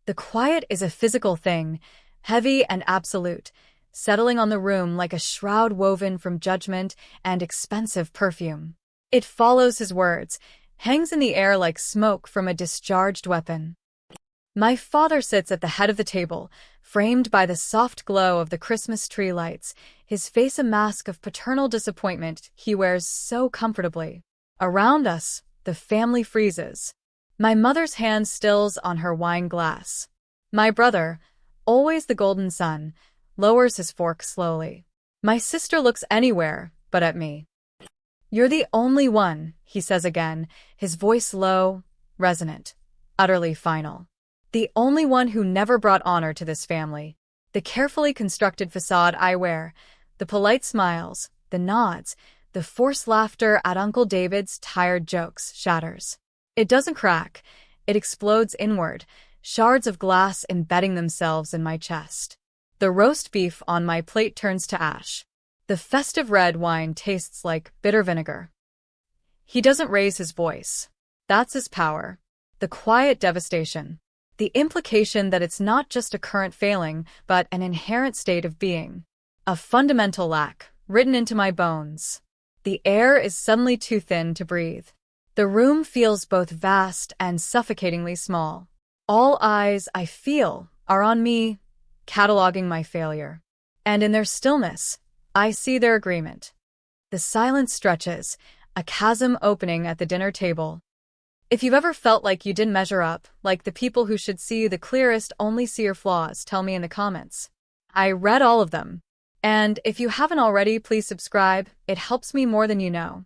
The quiet is a physical thing, heavy and absolute, settling on the room like a shroud woven from judgment and expensive perfume. It follows his words, hangs in the air like smoke from a discharged weapon. My father sits at the head of the table, framed by the soft glow of the Christmas tree lights, his face a mask of paternal disappointment he wears so comfortably. Around us, the family freezes. My mother's hand stills on her wine glass. My brother, always the golden son, lowers his fork slowly. My sister looks anywhere but at me. "You're the only one," he says again, his voice low, resonant, utterly final. "The only one who never brought honor to this family. The carefully constructed facade I wear, the polite smiles, the nods, the forced laughter at Uncle David's tired jokes shatters. It doesn't crack, it explodes inward, shards of glass embedding themselves in my chest. The roast beef on my plate turns to ash. The festive red wine tastes like bitter vinegar." He doesn't raise his voice. That's his power. The quiet devastation. The implication that it's not just a current failing, but an inherent state of being. A fundamental lack, written into my bones. The air is suddenly too thin to breathe. The room feels both vast and suffocatingly small. All eyes, I feel, are on me, cataloging my failure. And in their stillness, I see their agreement. The silence stretches, a chasm opening at the dinner table. If you've ever felt like you didn't measure up, like the people who should see you the clearest only see your flaws, tell me in the comments. I read all of them. And if you haven't already, please subscribe. It helps me more than you know.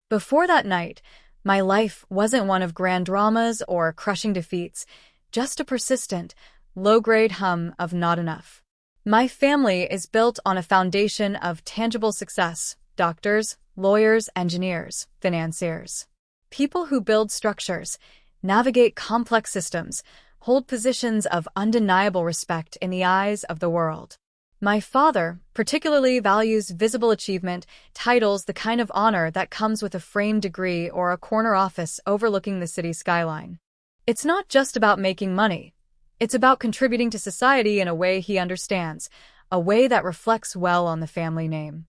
Before that night, my life wasn't one of grand dramas or crushing defeats, just a persistent, low-grade hum of not enough. My family is built on a foundation of tangible success: doctors, lawyers, engineers, financiers. People who build structures, navigate complex systems, hold positions of undeniable respect in the eyes of the world. My father particularly values visible achievement, titles, the kind of honor that comes with a framed degree or a corner office overlooking the city skyline. It's not just about making money. It's about contributing to society in a way he understands, a way that reflects well on the family name.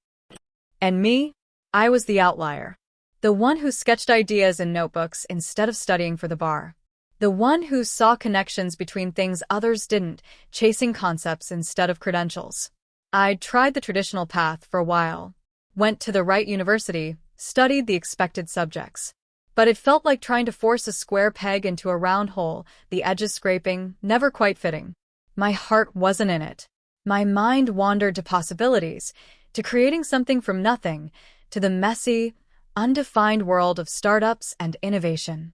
And me? I was the outlier. The one who sketched ideas in notebooks instead of studying for the bar. The one who saw connections between things others didn't, chasing concepts instead of credentials. I'd tried the traditional path for a while. Went to the right university, studied the expected subjects. But it felt like trying to force a square peg into a round hole, the edges scraping, never quite fitting. My heart wasn't in it. My mind wandered to possibilities, to creating something from nothing, to the messy, undefined world of startups and innovation.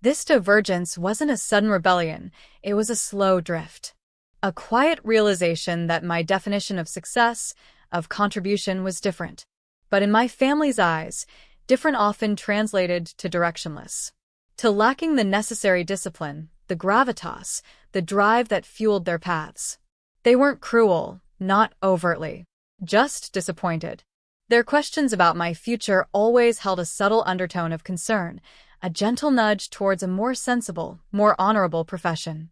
This divergence wasn't a sudden rebellion, it was a slow drift. A quiet realization that my definition of success, of contribution, was different. But in my family's eyes, different often translated to directionless. To lacking the necessary discipline, the gravitas, the drive that fueled their paths. They weren't cruel, not overtly. Just disappointed. Their questions about my future always held a subtle undertone of concern, a gentle nudge towards a more sensible, more honorable profession.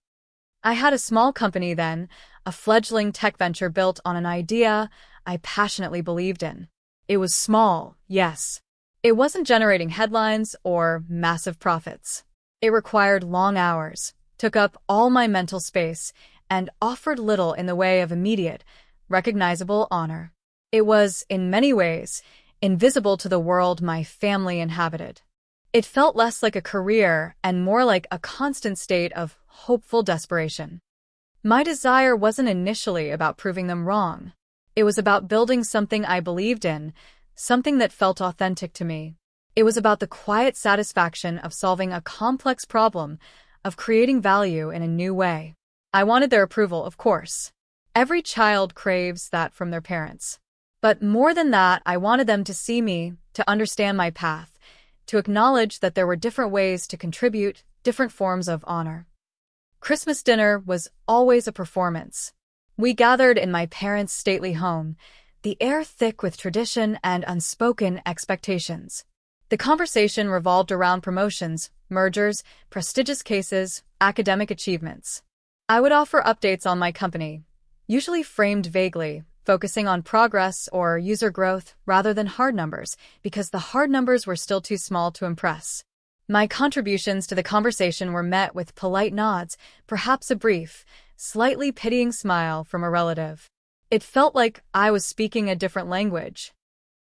I had a small company then, a fledgling tech venture built on an idea I passionately believed in. It was small, yes. It wasn't generating headlines or massive profits. It required long hours, took up all my mental space, and offered little in the way of immediate, recognizable honor. It was, in many ways, invisible to the world my family inhabited. It felt less like a career and more like a constant state of hopeful desperation. My desire wasn't initially about proving them wrong. It was about building something I believed in, something that felt authentic to me. It was about the quiet satisfaction of solving a complex problem, of creating value in a new way. I wanted their approval, of course. Every child craves that from their parents. But more than that, I wanted them to see me, to understand my path, to acknowledge that there were different ways to contribute, different forms of honor. Christmas dinner was always a performance. We gathered in my parents' stately home, the air thick with tradition and unspoken expectations. The conversation revolved around promotions, mergers, prestigious cases, academic achievements. I would offer updates on my company, usually framed vaguely, focusing on progress or user growth rather than hard numbers, because the hard numbers were still too small to impress. My contributions to the conversation were met with polite nods, perhaps a brief, slightly pitying smile from a relative. It felt like I was speaking a different language.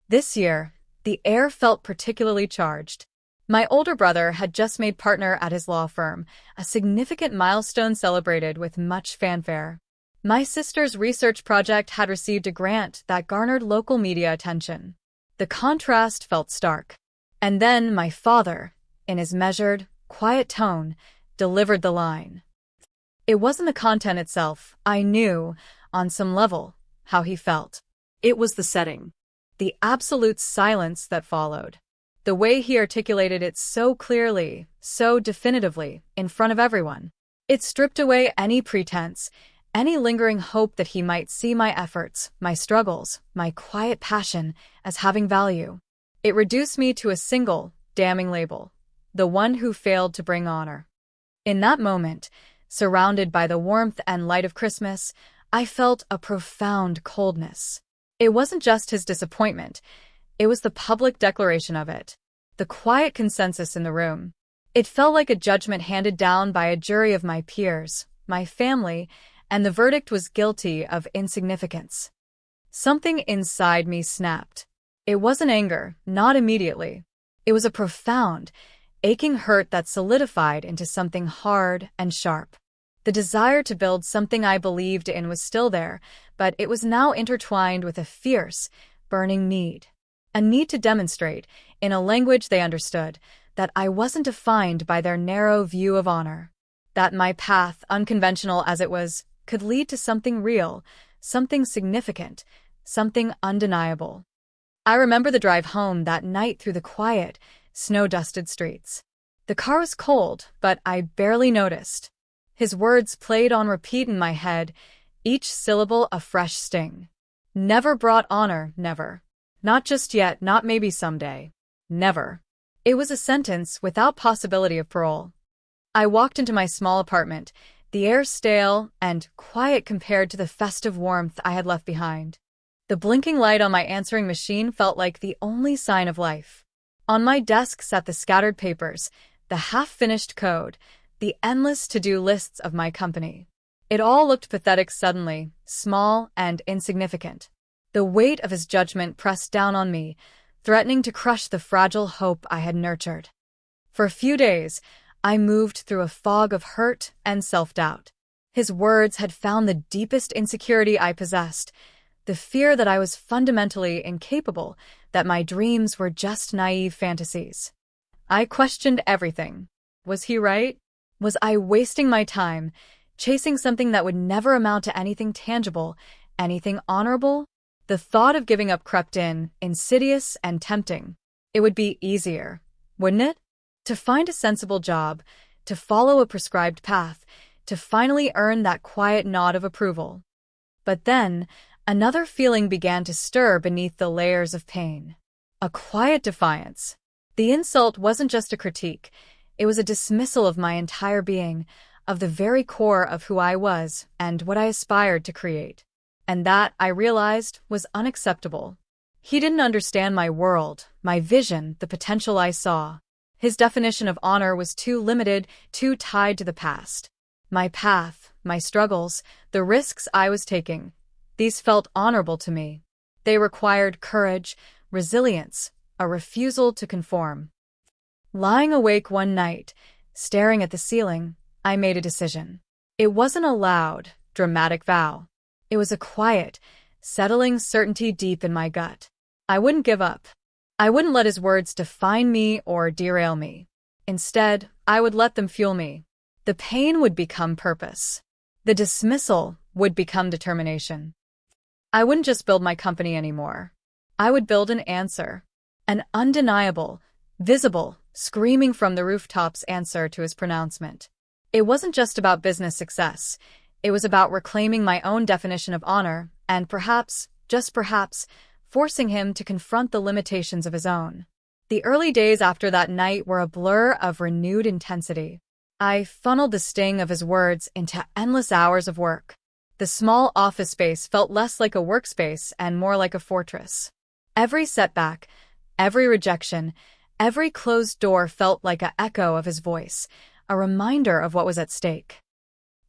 This year, the air felt particularly charged. My older brother had just made partner at his law firm, a significant milestone celebrated with much fanfare. My sister's research project had received a grant that garnered local media attention. The contrast felt stark. And then my father, in his measured, quiet tone, delivered the line. It wasn't the content itself. I knew, on some level, how he felt. It was the setting. The absolute silence that followed. The way he articulated it so clearly, so definitively, in front of everyone. It stripped away any pretense, any lingering hope that he might see my efforts, my struggles, my quiet passion as having value. It reduced me to a single, damning label. The one who failed to bring honor. In that moment, surrounded by the warmth and light of Christmas, I felt a profound coldness. It wasn't just his disappointment. It was the public declaration of it. The quiet consensus in the room. It felt like a judgment handed down by a jury of my peers, my family, and the verdict was guilty of insignificance. Something inside me snapped. It wasn't anger, not immediately. It was a profound, aching hurt that solidified into something hard and sharp. The desire to build something I believed in was still there, but it was now intertwined with a fierce, burning need. A need to demonstrate, in a language they understood, that I wasn't defined by their narrow view of honor. That my path, unconventional as it was, could lead to something real, something significant, something undeniable. I remember the drive home that night through the quiet, snow-dusted streets. The car was cold, but I barely noticed. His words played on repeat in my head, each syllable a fresh sting. Never brought honor, never. Not just yet, not maybe someday. Never. It was a sentence without possibility of parole. I walked into my small apartment, the air stale and quiet compared to the festive warmth I had left behind. The blinking light on my answering machine felt like the only sign of life. On my desk sat the scattered papers, the half-finished code, the endless to-do lists of my company. It all looked pathetic suddenly, small and insignificant. The weight of his judgment pressed down on me, threatening to crush the fragile hope I had nurtured. For a few days, I moved through a fog of hurt and self-doubt. His words had found the deepest insecurity I possessed, the fear that I was fundamentally incapable, that my dreams were just naive fantasies. I questioned everything. Was he right? Was I wasting my time, chasing something that would never amount to anything tangible, anything honorable? The thought of giving up crept in, insidious and tempting. It would be easier, wouldn't it? To find a sensible job, to follow a prescribed path, to finally earn that quiet nod of approval. But then, another feeling began to stir beneath the layers of pain. A quiet defiance. The insult wasn't just a critique, it was a dismissal of my entire being, of the very core of who I was and what I aspired to create. And that, I realized, was unacceptable. He didn't understand my world, my vision, the potential I saw. His definition of honor was too limited, too tied to the past. My path, my struggles, the risks I was taking, these felt honorable to me. They required courage, resilience, a refusal to conform. Lying awake one night, staring at the ceiling, I made a decision. It wasn't a loud, dramatic vow. It was a quiet, settling certainty deep in my gut. I wouldn't give up. I wouldn't let his words define me or derail me. Instead, I would let them fuel me. The pain would become purpose. The dismissal would become determination. I wouldn't just build my company anymore. I would build an answer. An undeniable, visible, screaming from the rooftops answer to his pronouncement. It wasn't just about business success. It was about reclaiming my own definition of honor and perhaps, just perhaps, forcing him to confront the limitations of his own. The early days after that night were a blur of renewed intensity. I funneled the sting of his words into endless hours of work. The small office space felt less like a workspace and more like a fortress. Every setback, every rejection, every closed door felt like an echo of his voice, a reminder of what was at stake.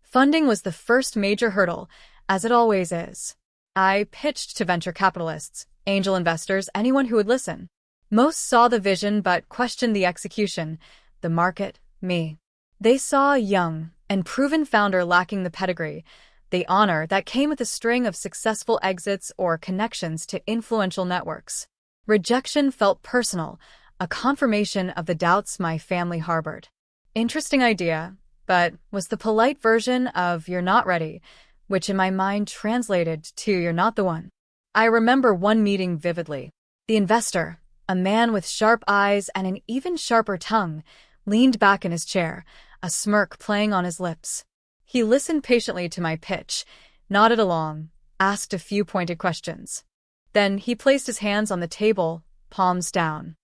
Funding was the first major hurdle, as it always is. I pitched to venture capitalists, angel investors, anyone who would listen. Most saw the vision but questioned the execution, the market, me. They saw a young and proven founder lacking the pedigree, the honor that came with a string of successful exits or connections to influential networks. Rejection felt personal, a confirmation of the doubts my family harbored. Interesting idea, but was the polite version of "you're not ready," which in my mind translated to "you're not the one." I remember one meeting vividly. The investor, a man with sharp eyes and an even sharper tongue, leaned back in his chair, a smirk playing on his lips. He listened patiently to my pitch, nodded along, asked a few pointed questions. Then he placed his hands on the table, palms down.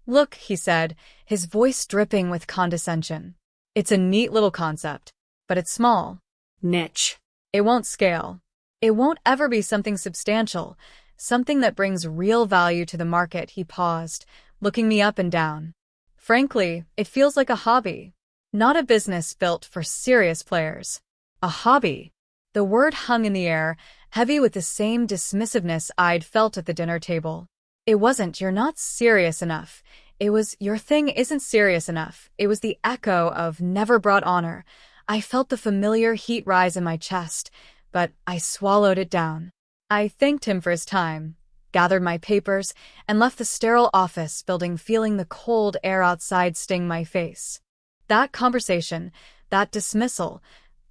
"Look," he said, his voice dripping with condescension. "It's a neat little concept, but it's small. Niche. It won't scale. It won't ever be something substantial, something that brings real value to the market." He paused, looking me up and down. "Frankly, it feels like a hobby. Not a business built for serious players. A hobby." The word hung in the air, heavy with the same dismissiveness I'd felt at the dinner table. It wasn't "you're not serious enough." It was "your thing isn't serious enough." It was the echo of "never brought honor." I felt the familiar heat rise in my chest, but I swallowed it down. I thanked him for his time, gathered my papers, and left the sterile office building feeling the cold air outside sting my face. That conversation, that dismissal,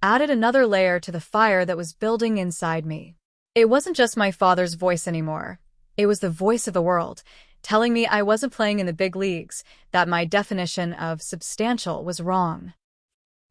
added another layer to the fire that was building inside me. It wasn't just my father's voice anymore. It was the voice of the world, telling me I wasn't playing in the big leagues, that my definition of substantial was wrong.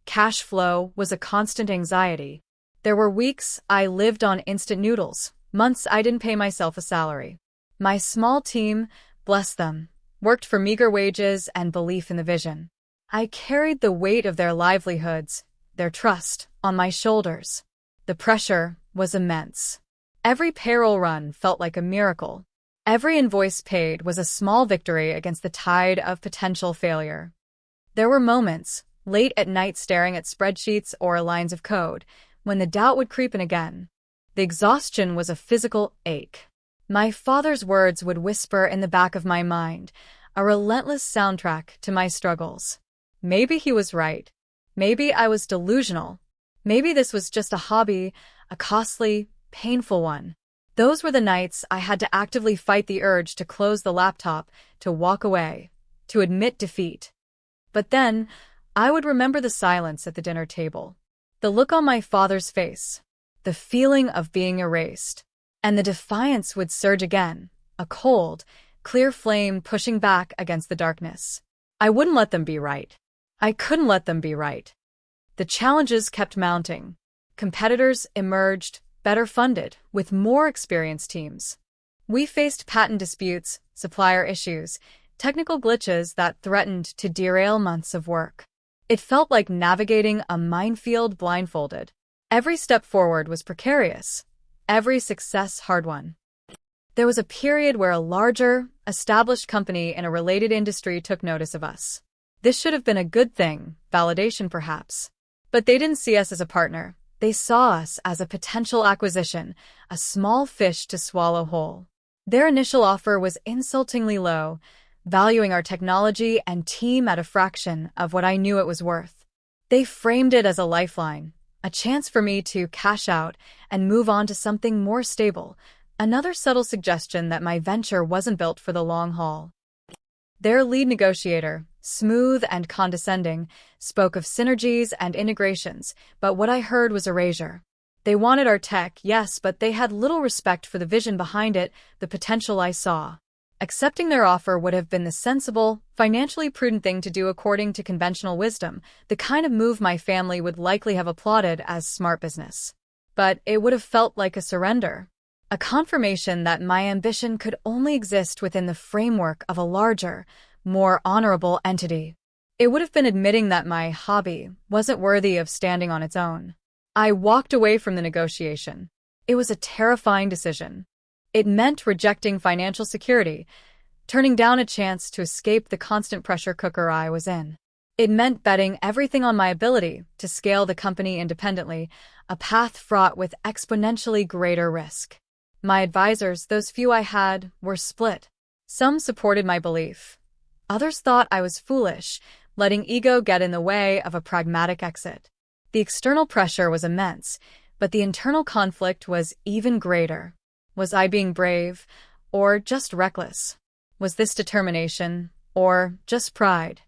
Cash flow was a constant anxiety. There were weeks I lived on instant noodles, months I didn't pay myself a salary. My small team, bless them, worked for meager wages and belief in the vision. I carried the weight of their livelihoods, their trust, on my shoulders. The pressure was immense. Every payroll run felt like a miracle. Every invoice paid was a small victory against the tide of potential failure. There were moments, late at night staring at spreadsheets or lines of code, when the doubt would creep in again. The exhaustion was a physical ache. My father's words would whisper in the back of my mind, a relentless soundtrack to my struggles. Maybe he was right. Maybe I was delusional. Maybe this was just a hobby, a costly, painful one. Those were the nights I had to actively fight the urge to close the laptop, to walk away, to admit defeat. But then, I would remember the silence at the dinner table, the look on my father's face, the feeling of being erased, and the defiance would surge again, a cold, clear flame pushing back against the darkness. I wouldn't let them be right. I couldn't let them be right. The challenges kept mounting. Competitors emerged, better funded, with more experienced teams. We faced patent disputes, supplier issues, technical glitches that threatened to derail months of work. It felt like navigating a minefield blindfolded. Every step forward was precarious, every success hard-won. There was a period where a larger, established company in a related industry took notice of us. This should have been a good thing, validation perhaps. But they didn't see us as a partner. They saw us as a potential acquisition, a small fish to swallow whole. Their initial offer was insultingly low, valuing our technology and team at a fraction of what I knew it was worth. They framed it as a lifeline, a chance for me to cash out and move on to something more stable, another subtle suggestion that my venture wasn't built for the long haul. Their lead negotiator, smooth and condescending, spoke of synergies and integrations, but what I heard was erasure. They wanted our tech, yes, but they had little respect for the vision behind it, the potential I saw. Accepting their offer would have been the sensible, financially prudent thing to do according to conventional wisdom, the kind of move my family would likely have applauded as smart business. But it would have felt like a surrender, a confirmation that my ambition could only exist within the framework of a larger, more honorable entity. It would have been admitting that my hobby wasn't worthy of standing on its own. I walked away from the negotiation. It was a terrifying decision. It meant rejecting financial security, turning down a chance to escape the constant pressure cooker I was in. It meant betting everything on my ability to scale the company independently, a path fraught with exponentially greater risk. My advisors, those few I had, were split. Some supported my belief. Others thought I was foolish, letting ego get in the way of a pragmatic exit. The external pressure was immense, but the internal conflict was even greater. Was I being brave, or just reckless? Was this determination, or just pride?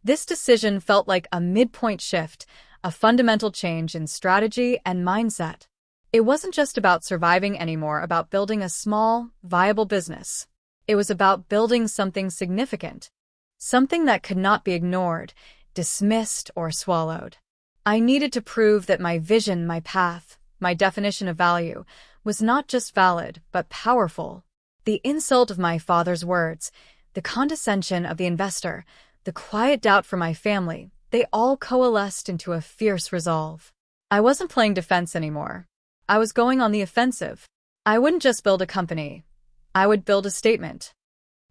This decision felt like a midpoint shift, a fundamental change in strategy and mindset. It wasn't just about surviving anymore, about building a small, viable business. It was about building something significant, something that could not be ignored, dismissed, or swallowed. I needed to prove that my vision, my path, my definition of value was not just valid, but powerful. The insult of my father's words, the condescension of the investor, the quiet doubt from my family, they all coalesced into a fierce resolve. I wasn't playing defense anymore. I was going on the offensive. I wouldn't just build a company. I would build a statement.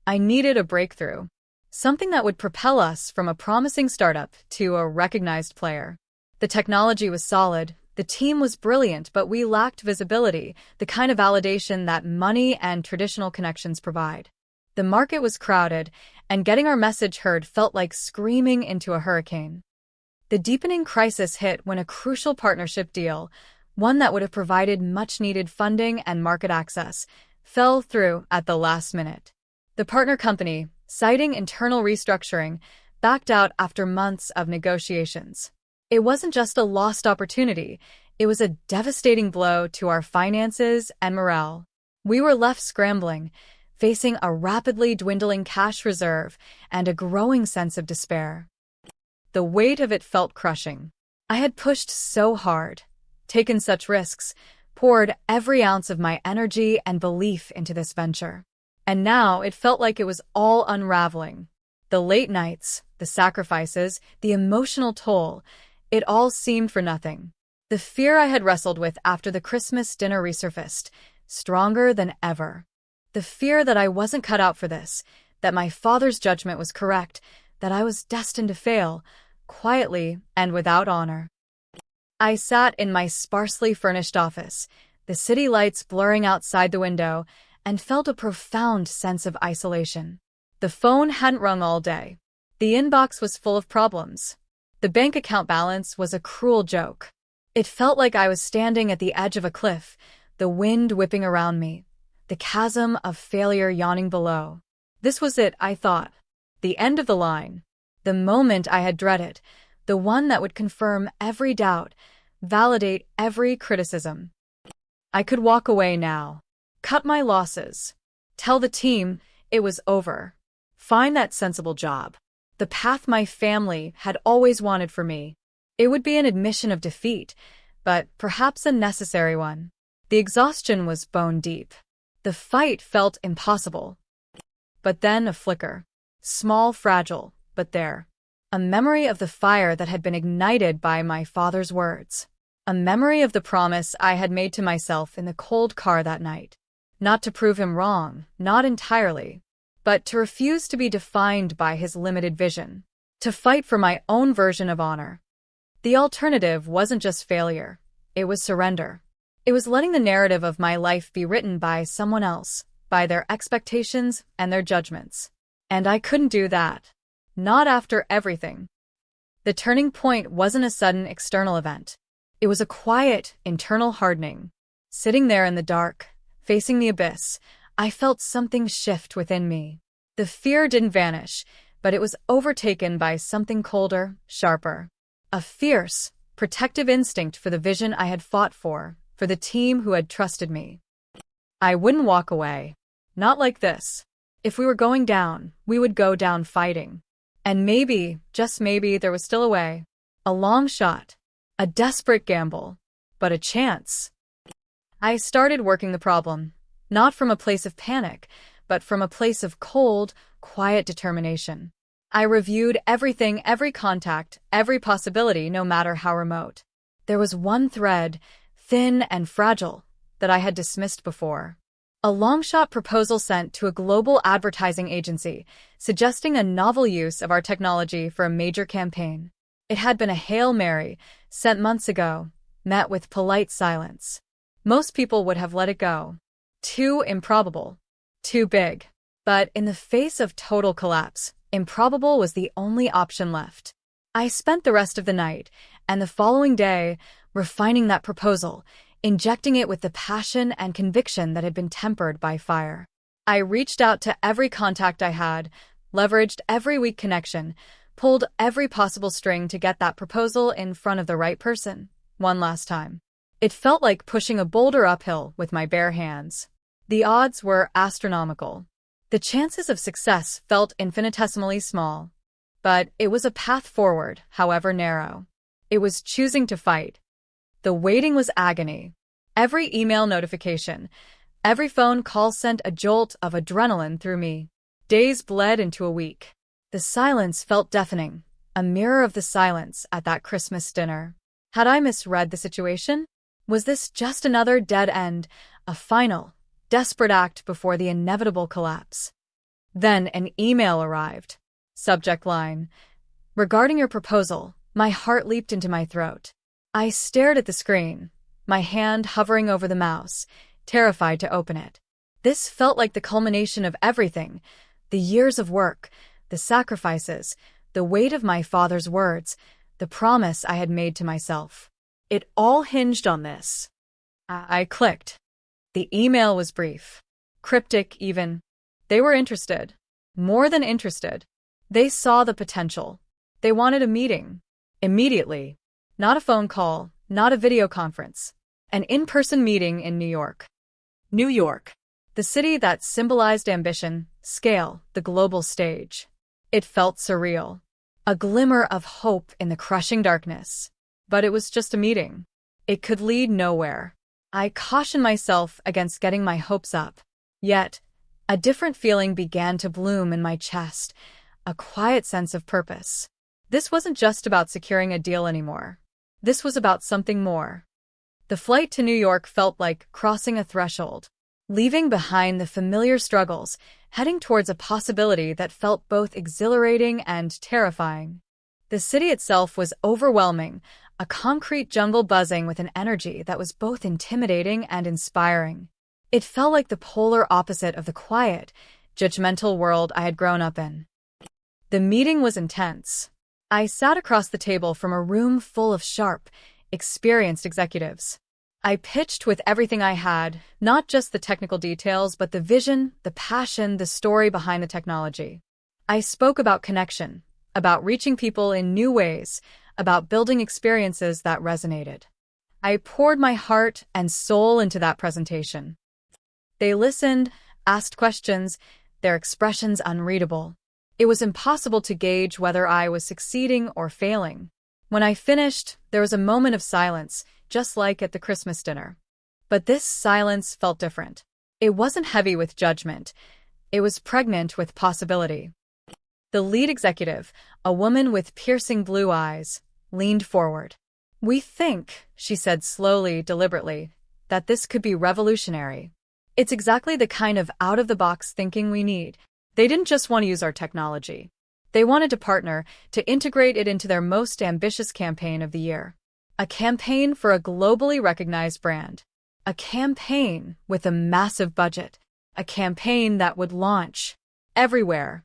I needed a breakthrough, something that would propel us from a promising startup to a recognized player. The technology was solid, the team was brilliant, but we lacked visibility, the kind of validation that money and traditional connections provide. The market was crowded, and getting our message heard felt like screaming into a hurricane. The deepening crisis hit when a crucial partnership deal, one that would have provided much-needed funding and market access, fell through at the last minute. The partner company, citing internal restructuring, backed out after months of negotiations. It wasn't just a lost opportunity, it was a devastating blow to our finances and morale. We were left scrambling, facing a rapidly dwindling cash reserve and a growing sense of despair. The weight of it felt crushing. I had pushed so hard, taken such risks, poured every ounce of my energy and belief into this venture. And now it felt like it was all unraveling. The late nights, the sacrifices, the emotional toll, it all seemed for nothing. The fear I had wrestled with after the Christmas dinner resurfaced, stronger than ever. The fear that I wasn't cut out for this, that my father's judgment was correct, that I was destined to fail, quietly and without honor. I sat in my sparsely furnished office, the city lights blurring outside the window, and felt a profound sense of isolation. The phone hadn't rung all day. The inbox was full of problems. The bank account balance was a cruel joke. It felt like I was standing at the edge of a cliff, the wind whipping around me, the chasm of failure yawning below. This was it, I thought. The end of the line. The moment I had dreaded. The one that would confirm every doubt, validate every criticism. I could walk away now. Cut my losses. Tell the team it was over. Find that sensible job. The path my family had always wanted for me. It would be an admission of defeat, but perhaps a necessary one. The exhaustion was bone deep. The fight felt impossible. But then a flicker. Small, fragile, but there. A memory of the fire that had been ignited by my father's words. A memory of the promise I had made to myself in the cold car that night. Not to prove him wrong, not entirely, but to refuse to be defined by his limited vision. To fight for my own version of honor. The alternative wasn't just failure, it was surrender. It was letting the narrative of my life be written by someone else, by their expectations and their judgments. And I couldn't do that. Not after everything. The turning point wasn't a sudden external event. It was a quiet, internal hardening. Sitting there in the dark, facing the abyss, I felt something shift within me. The fear didn't vanish, but it was overtaken by something colder, sharper. A fierce, protective instinct for the vision I had fought for the team who had trusted me. I wouldn't walk away. Not like this. If we were going down, we would go down fighting. And maybe, just maybe, there was still a way. A long shot. A desperate gamble. But a chance. I started working the problem. Not from a place of panic, but from a place of cold, quiet determination. I reviewed everything, every contact, every possibility, no matter how remote. There was one thread, thin and fragile, that I had dismissed before. A long-shot proposal sent to a global advertising agency, suggesting a novel use of our technology for a major campaign. It had been a Hail Mary, sent months ago, met with polite silence. Most people would have let it go. Too improbable. Too big. But in the face of total collapse, improbable was the only option left. I spent the rest of the night, and the following day, refining that proposal, injecting it with the passion and conviction that had been tempered by fire. I reached out to every contact I had, leveraged every weak connection, pulled every possible string to get that proposal in front of the right person, one last time. It felt like pushing a boulder uphill with my bare hands. The odds were astronomical. The chances of success felt infinitesimally small. But it was a path forward, however narrow. It was choosing to fight. The waiting was agony. Every email notification, every phone call sent a jolt of adrenaline through me. Days bled into a week. The silence felt deafening, a mirror of the silence at that Christmas dinner. Had I misread the situation? Was this just another dead end, a final, desperate act before the inevitable collapse? Then an email arrived. Subject line: regarding your proposal. My heart leaped into my throat. I stared at the screen, my hand hovering over the mouse, terrified to open it. This felt like the culmination of everything, the years of work, the sacrifices, the weight of my father's words, the promise I had made to myself. It all hinged on this. I clicked. The email was brief, cryptic even. They were interested. More than interested. They saw the potential. They wanted a meeting. Immediately. Not a phone call, not a video conference. An in-person meeting in New York. New York. The city that symbolized ambition, scale, the global stage. It felt surreal. A glimmer of hope in the crushing darkness. But it was just a meeting. It could lead nowhere. I cautioned myself against getting my hopes up. Yet, a different feeling began to bloom in my chest, a quiet sense of purpose. This wasn't just about securing a deal anymore. This was about something more. The flight to New York felt like crossing a threshold, leaving behind the familiar struggles, heading towards a possibility that felt both exhilarating and terrifying. The city itself was overwhelming, a concrete jungle buzzing with an energy that was both intimidating and inspiring. It felt like the polar opposite of the quiet, judgmental world I had grown up in. The meeting was intense. I sat across the table from a room full of sharp, experienced executives. I pitched with everything I had, not just the technical details, but the vision, the passion, the story behind the technology. I spoke about connection, about reaching people in new ways, about building experiences that resonated. I poured my heart and soul into that presentation. They listened, asked questions, their expressions unreadable. It was impossible to gauge whether I was succeeding or failing. When I finished, there was a moment of silence, just like at the Christmas dinner. But this silence felt different. It wasn't heavy with judgment. It was pregnant with possibility. The lead executive, a woman with piercing blue eyes, leaned forward. "We think," she said slowly, deliberately, "that this could be revolutionary. It's exactly the kind of out-of-the-box thinking we need." They didn't just want to use our technology. They wanted to partner, to integrate it into their most ambitious campaign of the year. A campaign for a globally recognized brand. A campaign with a massive budget. A campaign that would launch everywhere.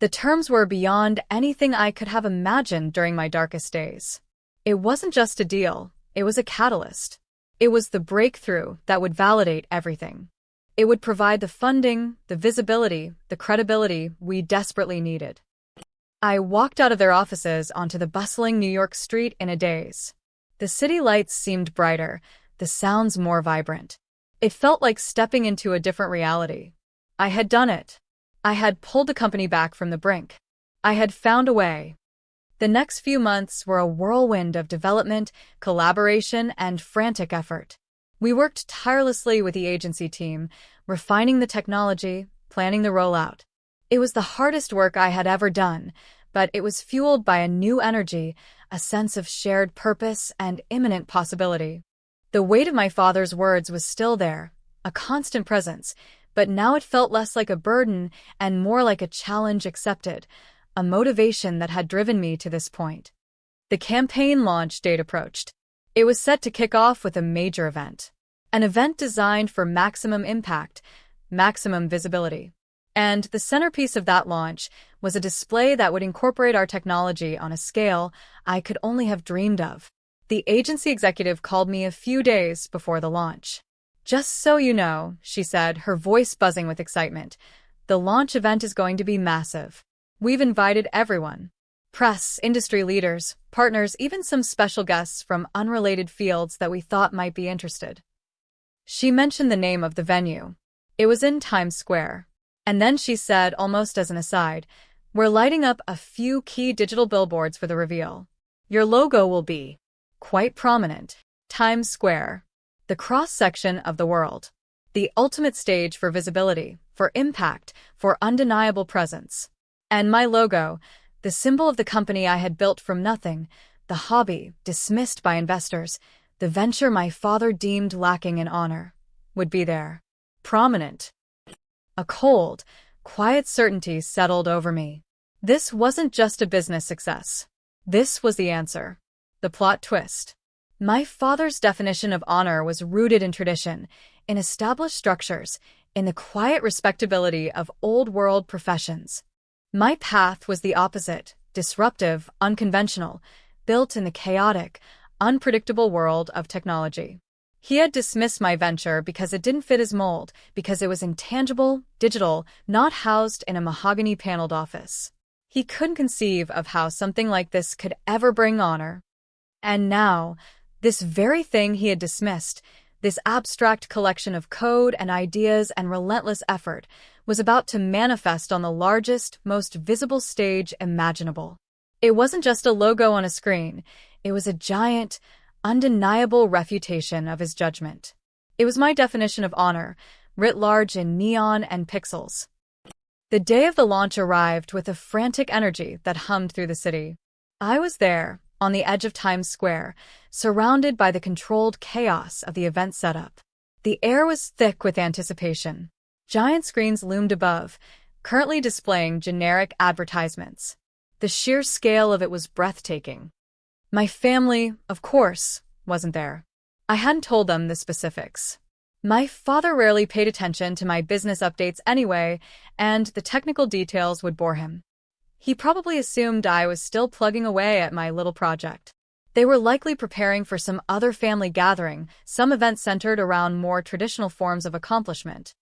The terms were beyond anything I could have imagined during my darkest days. It wasn't just a deal, it was a catalyst. It was the breakthrough that would validate everything. It would provide the funding, the visibility, the credibility we desperately needed. I walked out of their offices onto the bustling New York street in a daze. The city lights seemed brighter, the sounds more vibrant. It felt like stepping into a different reality. I had done it. I had pulled the company back from the brink. I had found a way. The next few months were a whirlwind of development, collaboration, and frantic effort. We worked tirelessly with the agency team, refining the technology, planning the rollout. It was the hardest work I had ever done, but it was fueled by a new energy, a sense of shared purpose and imminent possibility. The weight of my father's words was still there, a constant presence, but now it felt less like a burden and more like a challenge accepted, a motivation that had driven me to this point. The campaign launch date approached. It was set to kick off with a major event. An event designed for maximum impact, maximum visibility. And the centerpiece of that launch was a display that would incorporate our technology on a scale I could only have dreamed of. The agency executive called me a few days before the launch. "Just so you know," she said, her voice buzzing with excitement, "the launch event is going to be massive. We've invited everyone. Press, industry leaders, partners, even some special guests from unrelated fields that we thought might be interested." She mentioned the name of the venue. It was in Times Square. And then she said, almost as an aside, "We're lighting up a few key digital billboards for the reveal. Your logo will be quite prominent. Times Square, the cross-section of the world. The ultimate stage for visibility, for impact, for undeniable presence. And my logo, the symbol of the company I had built from nothing, the hobby dismissed by investors, the venture my father deemed lacking in honor, would be there. Prominent." A cold, quiet certainty settled over me. This wasn't just a business success. This was the answer. The plot twist. My father's definition of honor was rooted in tradition, in established structures, in the quiet respectability of old-world professions. My path was the opposite, disruptive, unconventional, built in the chaotic, unpredictable world of technology. He had dismissed my venture because it didn't fit his mold, because it was intangible, digital, not housed in a mahogany-paneled office. He couldn't conceive of how something like this could ever bring honor. And now, this very thing he had dismissed, this abstract collection of code and ideas and relentless effort, was about to manifest on the largest, most visible stage imaginable. It wasn't just a logo on a screen. It was a giant, undeniable refutation of his judgment. It was my definition of honor, writ large in neon and pixels. The day of the launch arrived with a frantic energy that hummed through the city. I was there, on the edge of Times Square, surrounded by the controlled chaos of the event setup. The air was thick with anticipation. Giant screens loomed above, currently displaying generic advertisements. The sheer scale of it was breathtaking. My family, of course, wasn't there. I hadn't told them the specifics. My father rarely paid attention to my business updates anyway, and the technical details would bore him. He probably assumed I was still plugging away at my little project. They were likely preparing for some other family gathering, some event centered around more traditional forms of accomplishment.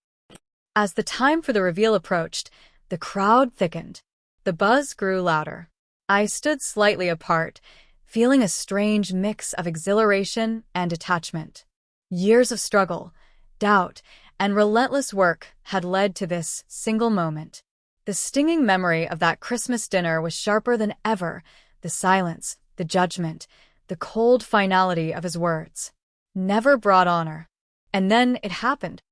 As the time for the reveal approached, the crowd thickened. The buzz grew louder. I stood slightly apart, feeling a strange mix of exhilaration and attachment. Years of struggle, doubt, and relentless work had led to this single moment. The stinging memory of that Christmas dinner was sharper than ever, the silence, the judgment, the cold finality of his words. Never brought honor. And then it happened.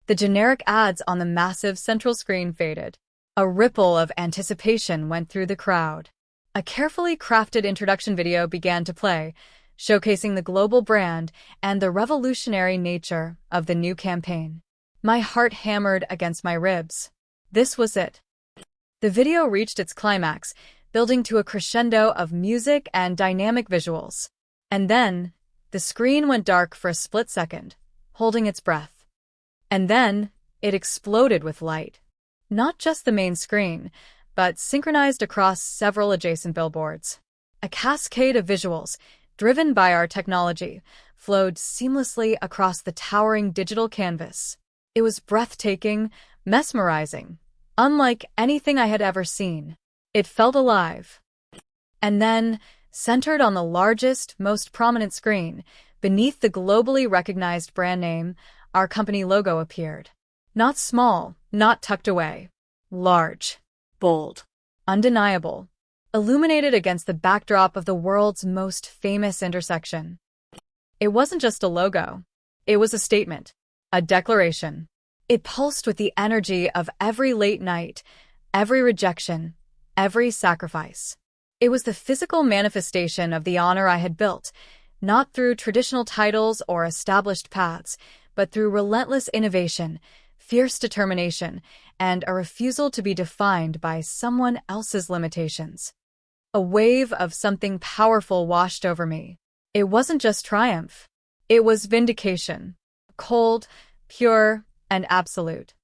The generic ads on the massive central screen faded. A ripple of anticipation went through the crowd. A carefully crafted introduction video began to play, showcasing the global brand and the revolutionary nature of the new campaign. My heart hammered against my ribs. This was it. The video reached its climax, building to a crescendo of music and dynamic visuals. And then, the screen went dark for a split second, holding its breath. And then, it exploded with light. Not just the main screen, but synchronized across several adjacent billboards. A cascade of visuals, driven by our technology, flowed seamlessly across the towering digital canvas. It was breathtaking, mesmerizing, unlike anything I had ever seen. It felt alive. And then, centered on the largest, most prominent screen, beneath the globally recognized brand name, our company logo appeared. Not small, not tucked away. Large. Bold, undeniable, illuminated against the backdrop of the world's most famous intersection. It wasn't just a logo. It was a statement, a declaration. It pulsed with the energy of every late night, every rejection, every sacrifice. It was the physical manifestation of the honor I had built, not through traditional titles or established paths, but through relentless innovation, fierce determination, and a refusal to be defined by someone else's limitations. A wave of something powerful washed over me. It wasn't just triumph. It was vindication. Cold, pure, and absolute.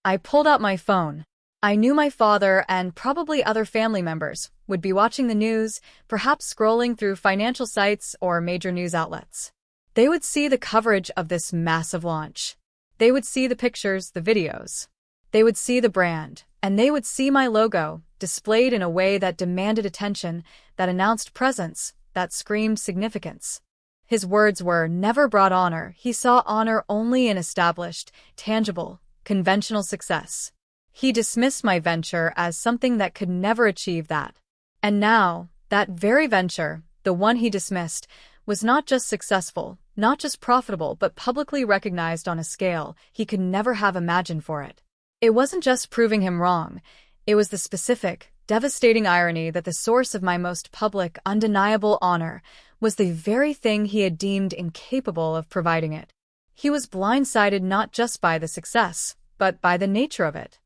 I pulled out my phone. I knew my father and probably other family members would be watching the news, perhaps scrolling through financial sites or major news outlets. They would see the coverage of this massive launch. They would see the pictures, the videos. They would see the brand, and they would see my logo displayed in a way that demanded attention, that announced presence, that screamed significance. His words were, "Never brought honor." He saw honor only in established, tangible, conventional success. He dismissed my venture as something that could never achieve that. And now, that very venture, the one he dismissed, was not just successful, not just profitable, but publicly recognized on a scale he could never have imagined for it. It wasn't just proving him wrong. It was the specific, devastating irony that the source of my most public, undeniable honor was the very thing he had deemed incapable of providing it. He was blindsided not just by the success, but by the nature of it.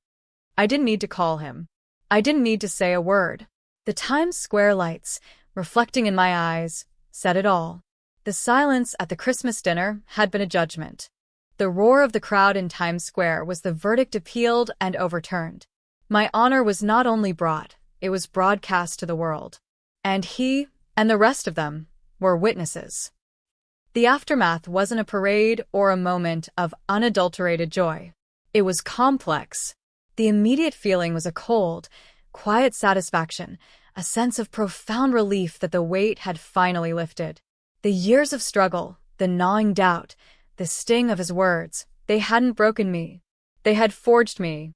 I didn't need to call him. I didn't need to say a word. The Times Square lights, reflecting in my eyes, said it all. The silence at the Christmas dinner had been a judgment. The roar of the crowd in Times Square was the verdict appealed and overturned. My honor was not only brought, it was broadcast to the world. And he, and the rest of them, were witnesses. The aftermath wasn't a parade or a moment of unadulterated joy. It was complex. The immediate feeling was a cold, quiet satisfaction, a sense of profound relief that the weight had finally lifted. The years of struggle, the gnawing doubt, the sting of his words, they hadn't broken me. They had forged me.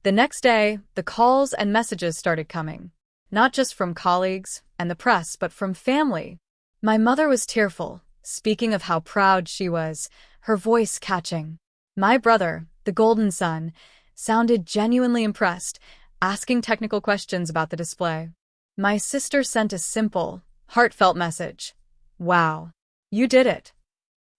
The next day, the calls and messages started coming. Not just from colleagues and the press, but from family. My mother was tearful, speaking of how proud she was, her voice catching. My brother, the golden son, sounded genuinely impressed, asking technical questions about the display. My sister sent a simple, heartfelt message. "Wow, you did it."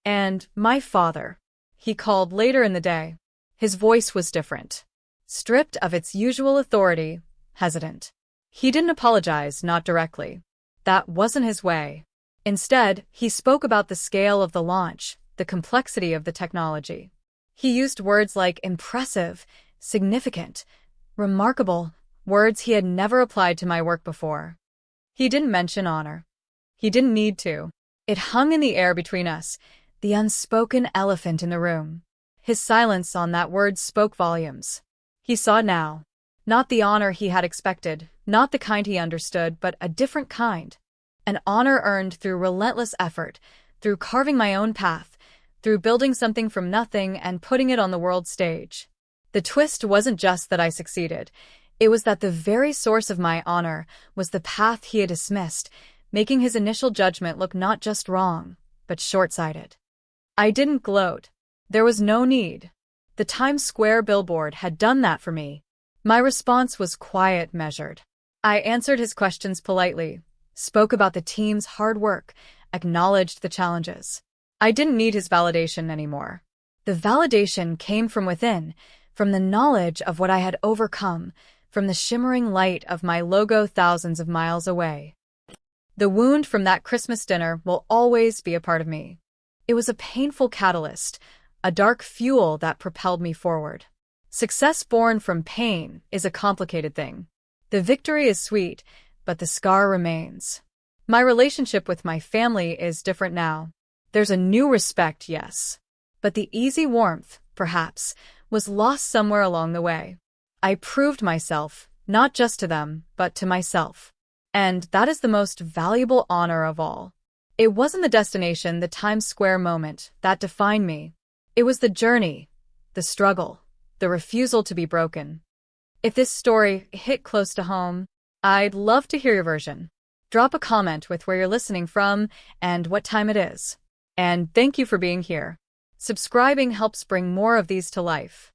And my father, he called later in the day. His voice was different. Stripped of its usual authority, hesitant. He didn't apologize, not directly. That wasn't his way. Instead, he spoke about the scale of the launch, the complexity of the technology. He used words like impressive, significant, remarkable, words he had never applied to my work before. He didn't mention honor. He didn't need to. It hung in the air between us, the unspoken elephant in the room. His silence on that word spoke volumes. He saw now. Not the honor he had expected, not the kind he understood, but a different kind. An honor earned through relentless effort, through carving my own path, through building something from nothing and putting it on the world stage. The twist wasn't just that I succeeded. It was that the very source of my honor was the path he had dismissed, making his initial judgment look not just wrong, but short-sighted. I didn't gloat. There was no need. The Times Square billboard had done that for me. My response was quiet, measured. I answered his questions politely, spoke about the team's hard work, acknowledged the challenges. I didn't need his validation anymore. The validation came from within, from the knowledge of what I had overcome, from the shimmering light of my logo thousands of miles away. The wound from that Christmas dinner will always be a part of me. It was a painful catalyst, a dark fuel that propelled me forward. Success born from pain is a complicated thing. The victory is sweet, but the scar remains. My relationship with my family is different now. There's a new respect, yes. But the easy warmth, perhaps, was lost somewhere along the way. I proved myself, not just to them, but to myself. And that is the most valuable honor of all. It wasn't the destination, the Times Square moment, that defined me. It was the journey, the struggle, the refusal to be broken. If this story hit close to home, I'd love to hear your version. Drop a comment with where you're listening from and what time it is. And thank you for being here. Subscribing helps bring more of these to life.